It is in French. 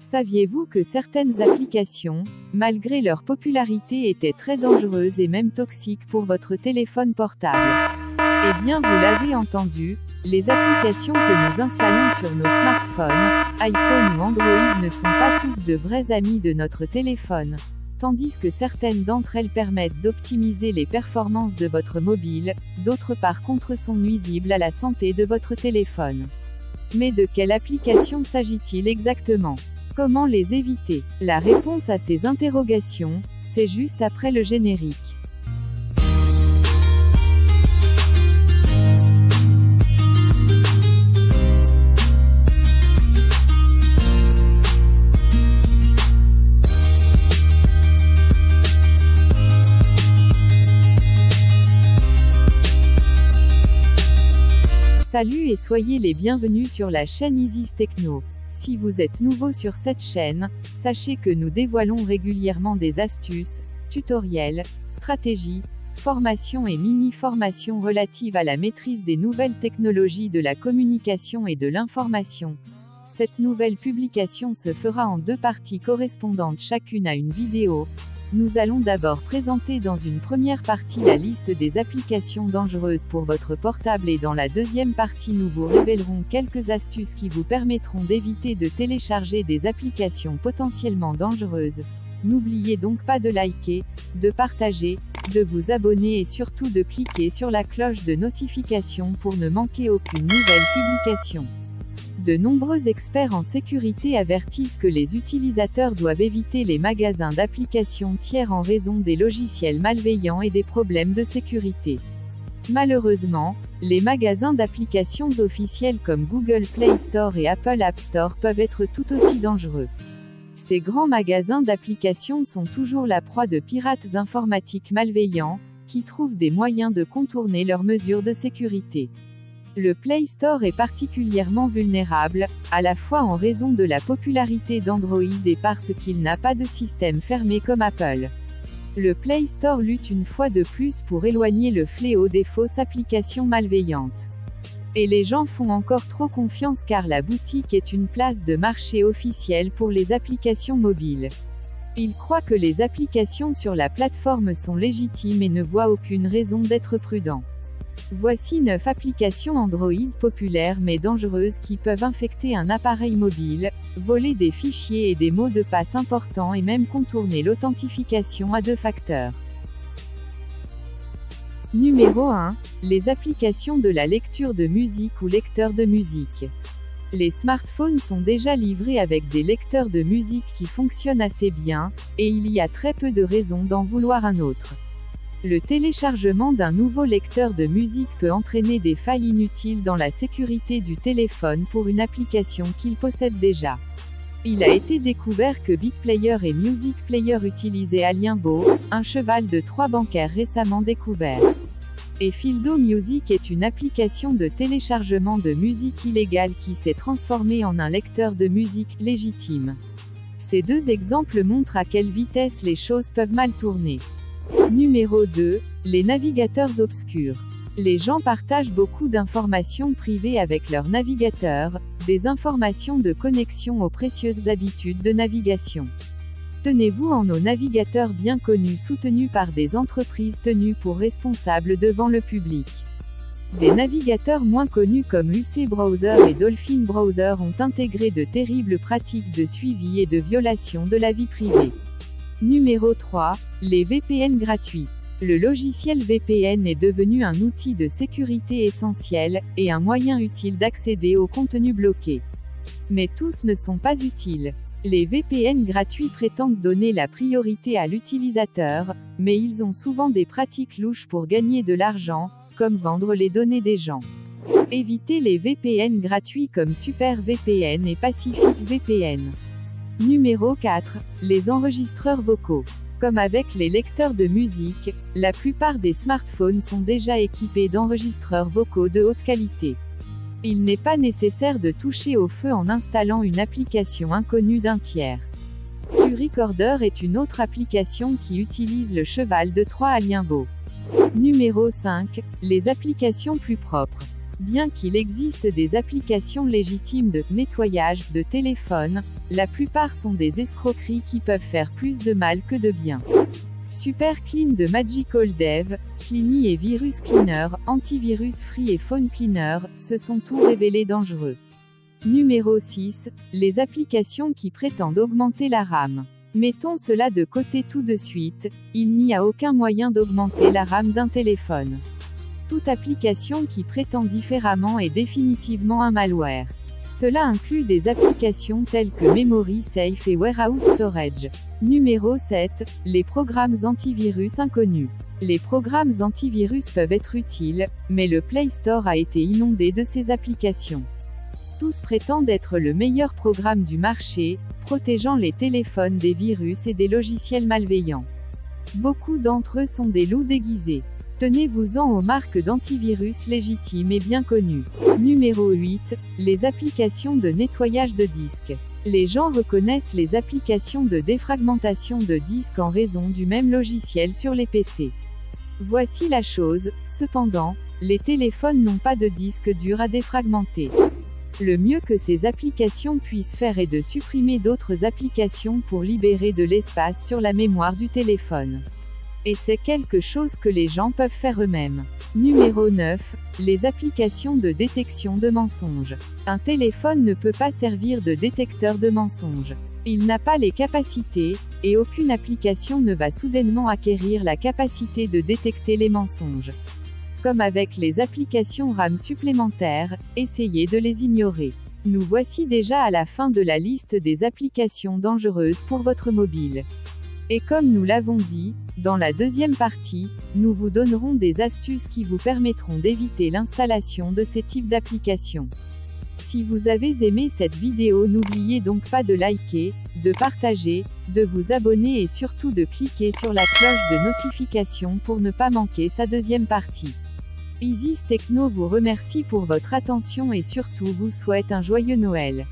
Saviez-vous que certaines applications, malgré leur popularité, étaient très dangereuses et même toxiques pour votre téléphone portable? Eh bien, vous l'avez entendu, les applications que nous installons sur nos smartphones, iPhone ou Android ne sont pas toutes de vrais amis de notre téléphone, tandis que certaines d'entre elles permettent d'optimiser les performances de votre mobile, d'autres par contre sont nuisibles à la santé de votre téléphone. Mais de quelle application s'agit-il exactement? Comment les éviter? La réponse à ces interrogations, c'est juste après le générique. Salut et soyez les bienvenus sur la chaîne Easy Techno. Si vous êtes nouveau sur cette chaîne, sachez que nous dévoilons régulièrement des astuces, tutoriels, stratégies, formations et mini-formations relatives à la maîtrise des nouvelles technologies de la communication et de l'information. Cette nouvelle publication se fera en deux parties correspondantes chacune à une vidéo. Nous allons d'abord présenter dans une première partie la liste des applications dangereuses pour votre portable et dans la deuxième partie nous vous révélerons quelques astuces qui vous permettront d'éviter de télécharger des applications potentiellement dangereuses. N'oubliez donc pas de liker, de partager, de vous abonner et surtout de cliquer sur la cloche de notification pour ne manquer aucune nouvelle publication. De nombreux experts en sécurité avertissent que les utilisateurs doivent éviter les magasins d'applications tiers en raison des logiciels malveillants et des problèmes de sécurité. Malheureusement, les magasins d'applications officiels comme Google Play Store et Apple App Store peuvent être tout aussi dangereux. Ces grands magasins d'applications sont toujours la proie de pirates informatiques malveillants, qui trouvent des moyens de contourner leurs mesures de sécurité. Le Play Store est particulièrement vulnérable, à la fois en raison de la popularité d'Android et parce qu'il n'a pas de système fermé comme Apple. Le Play Store lutte une fois de plus pour éloigner le fléau des fausses applications malveillantes. Et les gens font encore trop confiance car la boutique est une place de marché officielle pour les applications mobiles. Ils croient que les applications sur la plateforme sont légitimes et ne voient aucune raison d'être prudents. Voici 9 applications Android populaires mais dangereuses qui peuvent infecter un appareil mobile, voler des fichiers et des mots de passe importants et même contourner l'authentification à 2 facteurs. Numéro 1. Les applications de la lecture de musique ou lecteurs de musique. Les smartphones sont déjà livrés avec des lecteurs de musique qui fonctionnent assez bien, et il y a très peu de raisons d'en vouloir un autre. Le téléchargement d'un nouveau lecteur de musique peut entraîner des failles inutiles dans la sécurité du téléphone pour une application qu'il possède déjà. Il a été découvert que BitPlayer et Music Player utilisaient Alienbo, un cheval de Troie bancaire récemment découvert. Et Fildo Music est une application de téléchargement de musique illégale qui s'est transformée en un lecteur de musique légitime. Ces deux exemples montrent à quelle vitesse les choses peuvent mal tourner. Numéro 2. Les navigateurs obscurs. Les gens partagent beaucoup d'informations privées avec leurs navigateurs, des informations de connexion aux précieuses habitudes de navigation. Tenez-vous en aux navigateurs bien connus soutenus par des entreprises tenues pour responsables devant le public. Des navigateurs moins connus comme UC Browser et Dolphin Browser ont intégré de terribles pratiques de suivi et de violation de la vie privée. Numéro 3. Les VPN gratuits. Le logiciel VPN est devenu un outil de sécurité essentiel, et un moyen utile d'accéder au contenu bloqué. Mais tous ne sont pas utiles. Les VPN gratuits prétendent donner la priorité à l'utilisateur, mais ils ont souvent des pratiques louches pour gagner de l'argent, comme vendre les données des gens. Évitez les VPN gratuits comme SuperVPN et PacificVPN. Numéro 4. Les enregistreurs vocaux. Comme avec les lecteurs de musique, la plupart des smartphones sont déjà équipés d'enregistreurs vocaux de haute qualité. Il n'est pas nécessaire de toucher au feu en installant une application inconnue d'un tiers. QRecorder est une autre application qui utilise le cheval de Troie Alienbo. Numéro 5. Les applications plus propres. Bien qu'il existe des applications légitimes de nettoyage de téléphone, la plupart sont des escroqueries qui peuvent faire plus de mal que de bien. Super Clean de Magical Dev, Cleany et Virus Cleaner, Antivirus Free et Phone Cleaner, se sont tous révélés dangereux. Numéro 6. Les applications qui prétendent augmenter la RAM. Mettons cela de côté tout de suite, il n'y a aucun moyen d'augmenter la RAM d'un téléphone. Toute application qui prétend différemment est définitivement un malware. Cela inclut des applications telles que Memory Safe et Warehouse Storage. Numéro 7. Les programmes antivirus inconnus. Les programmes antivirus peuvent être utiles, mais le Play Store a été inondé de ces applications. Tous prétendent être le meilleur programme du marché, protégeant les téléphones des virus et des logiciels malveillants. Beaucoup d'entre eux sont des loups déguisés. Tenez-vous-en aux marques d'antivirus légitimes et bien connues. Numéro 8. Les applications de nettoyage de disques. Les gens reconnaissent les applications de défragmentation de disques en raison du même logiciel sur les PC. Voici la chose, cependant, les téléphones n'ont pas de disque dur à défragmenter. Le mieux que ces applications puissent faire est de supprimer d'autres applications pour libérer de l'espace sur la mémoire du téléphone. Et c'est quelque chose que les gens peuvent faire eux-mêmes. Numéro 9. Les applications de détection de mensonges. Un téléphone ne peut pas servir de détecteur de mensonges. Il n'a pas les capacités, et aucune application ne va soudainement acquérir la capacité de détecter les mensonges. Comme avec les applications RAM supplémentaires, essayez de les ignorer. Nous voici déjà à la fin de la liste des applications dangereuses pour votre mobile. Et comme nous l'avons dit, dans la deuxième partie, nous vous donnerons des astuces qui vous permettront d'éviter l'installation de ces types d'applications. Si vous avez aimé cette vidéo, n'oubliez donc pas de liker, de partager, de vous abonner et surtout de cliquer sur la cloche de notification pour ne pas manquer sa deuxième partie. Isis Techno vous remercie pour votre attention et surtout vous souhaite un joyeux Noël.